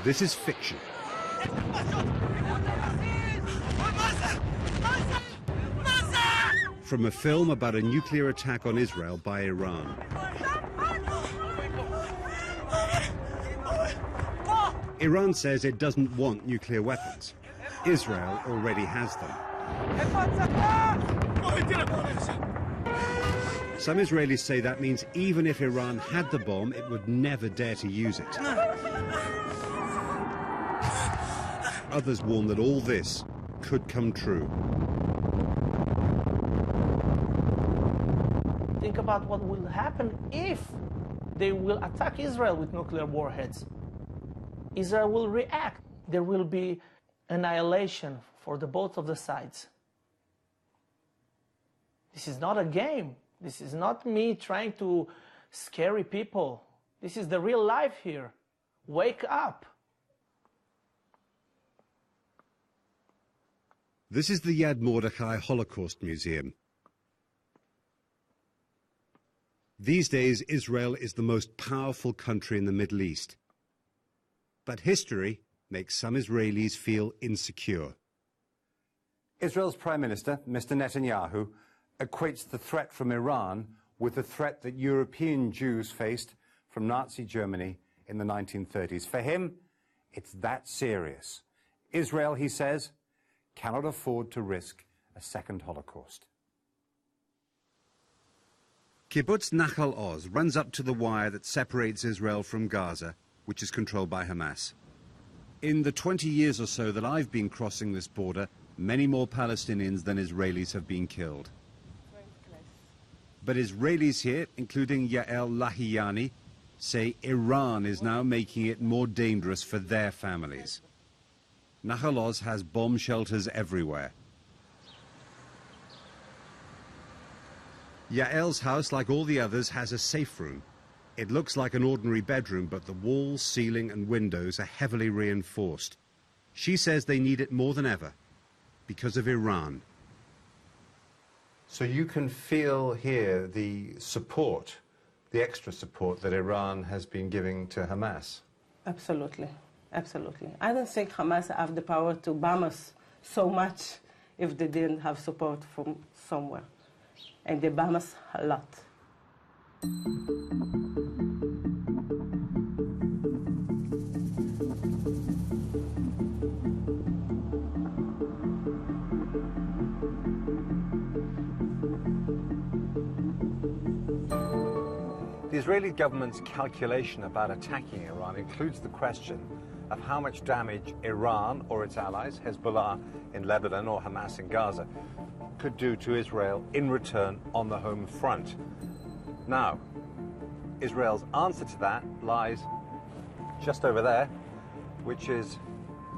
This is fiction. From a film about a nuclear attack on Israel by Iran. Iran says it doesn't want nuclear weapons. Israel already has them. Some Israelis say that means even if Iran had the bomb, it would never dare to use it. Others warn that all this could come true. Think about what will happen if they will attack Israel with nuclear warheads. Israel will react. There will be annihilation for both of the sides. This is not a game. This is not me trying to scare people. This is the real life here. Wake up. This is the Yad Mordechai Holocaust Museum. These days, Israel is the most powerful country in the Middle East. But history makes some Israelis feel insecure. Israel's Prime Minister, Mr. Netanyahu, equates the threat from Iran with the threat that European Jews faced from Nazi Germany in the 1930s. For him, it's that serious. Israel, he says, cannot afford to risk a second Holocaust. Kibbutz Nachal Oz runs up to the wire that separates Israel from Gaza, which is controlled by Hamas. In the 20 years or so that I've been crossing this border, many more Palestinians than Israelis have been killed. But Israelis here, including Yael Lahiyani, say Iran is now making it more dangerous for their families. Nachal Oz has bomb shelters everywhere. Yael's house, like all the others, has a safe room. It looks like an ordinary bedroom, but the walls, ceiling and windows are heavily reinforced. She says they need it more than ever because of Iran. So you can feel here the support, the extra support that Iran has been giving to Hamas? Absolutely, absolutely. I don't think Hamas have the power to bomb us so much if they didn't have support from somewhere. And they bomb us a lot. The Israeli government's calculation about attacking Iran includes the question of how much damage Iran or its allies, Hezbollah in Lebanon or Hamas in Gaza, could do to Israel in return on the home front. Now, Israel's answer to that lies just over there, which is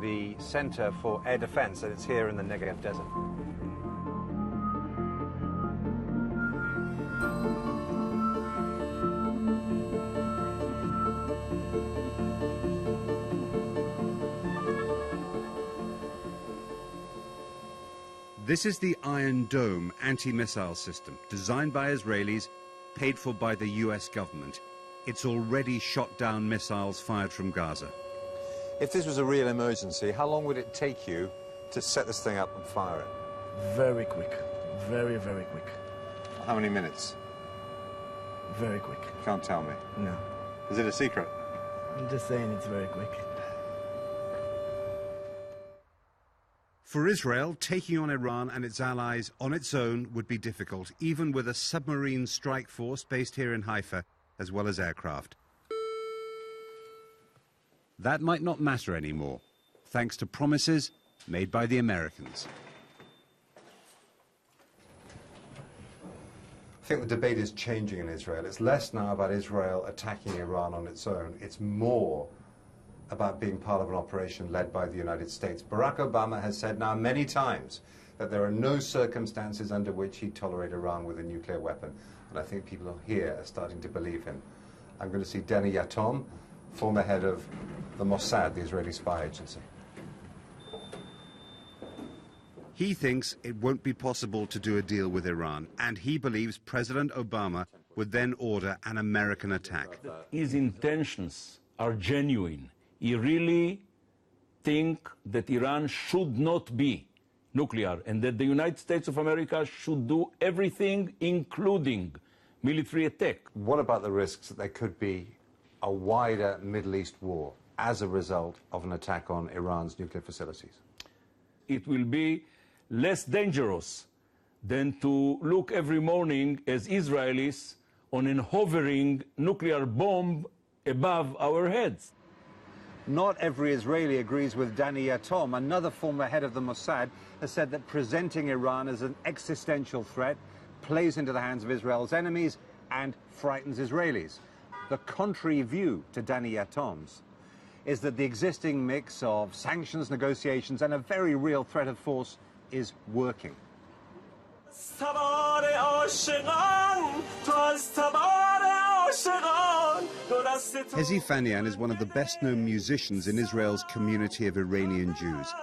the Center for Air Defense, and it's here in the Negev Desert. This is the Iron Dome anti-missile system, designed by Israelis, paid for by the US government. It's already shot down missiles fired from Gaza. If this was a real emergency, how long would it take you to set this thing up and fire it? Very quick. Very, very quick. How many minutes? Very quick. Can't tell me. No. Is it a secret? I'm just saying it's very quick. For Israel, taking on Iran and its allies on its own would be difficult, even with a submarine strike force based here in Haifa, as well as aircraft. That might not matter anymore, thanks to promises made by the Americans. I think the debate is changing in Israel. It's less now about Israel attacking Iran on its own. It's more about being part of an operation led by the United States. Barack Obama has said now many times that there are no circumstances under which he'd tolerate Iran with a nuclear weapon. And I think people here are starting to believe him. I'm going to see Denny Yatom, former head of the Mossad, the Israeli spy agency. He thinks it won't be possible to do a deal with Iran, and he believes President Obama would then order an American attack. His intentions are genuine. he really thinks that Iran should not be nuclear and that the United States of America should do everything, including military attack. What about the risks that there could be a wider Middle East war as a result of an attack on Iran's nuclear facilities? It will be less dangerous than to look every morning as Israelis on a hovering nuclear bomb above our heads. Not every Israeli agrees with Danny Yatom. Another former head of the Mossad has said that presenting Iran as an existential threat plays into the hands of Israel's enemies and frightens Israelis. The contrary view to Danny Yatom's is that the existing mix of sanctions, negotiations, and a very real threat of force is working. Hezi Fanian is one of the best-known musicians in Israel's community of Iranian Jews.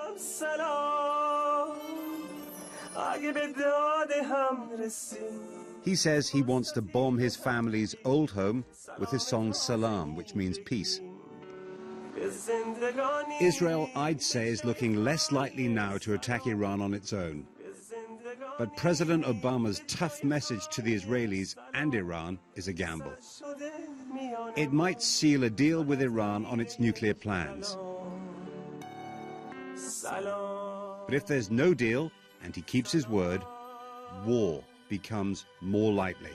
He says he wants to bomb his family's old home with his song Salam, which means peace. Israel, I'd say, is looking less likely now to attack Iran on its own. But President Obama's tough message to the Israelis and Iran is a gamble. It might seal a deal with Iran on its nuclear plans. But if there's no deal, and he keeps his word, war becomes more likely.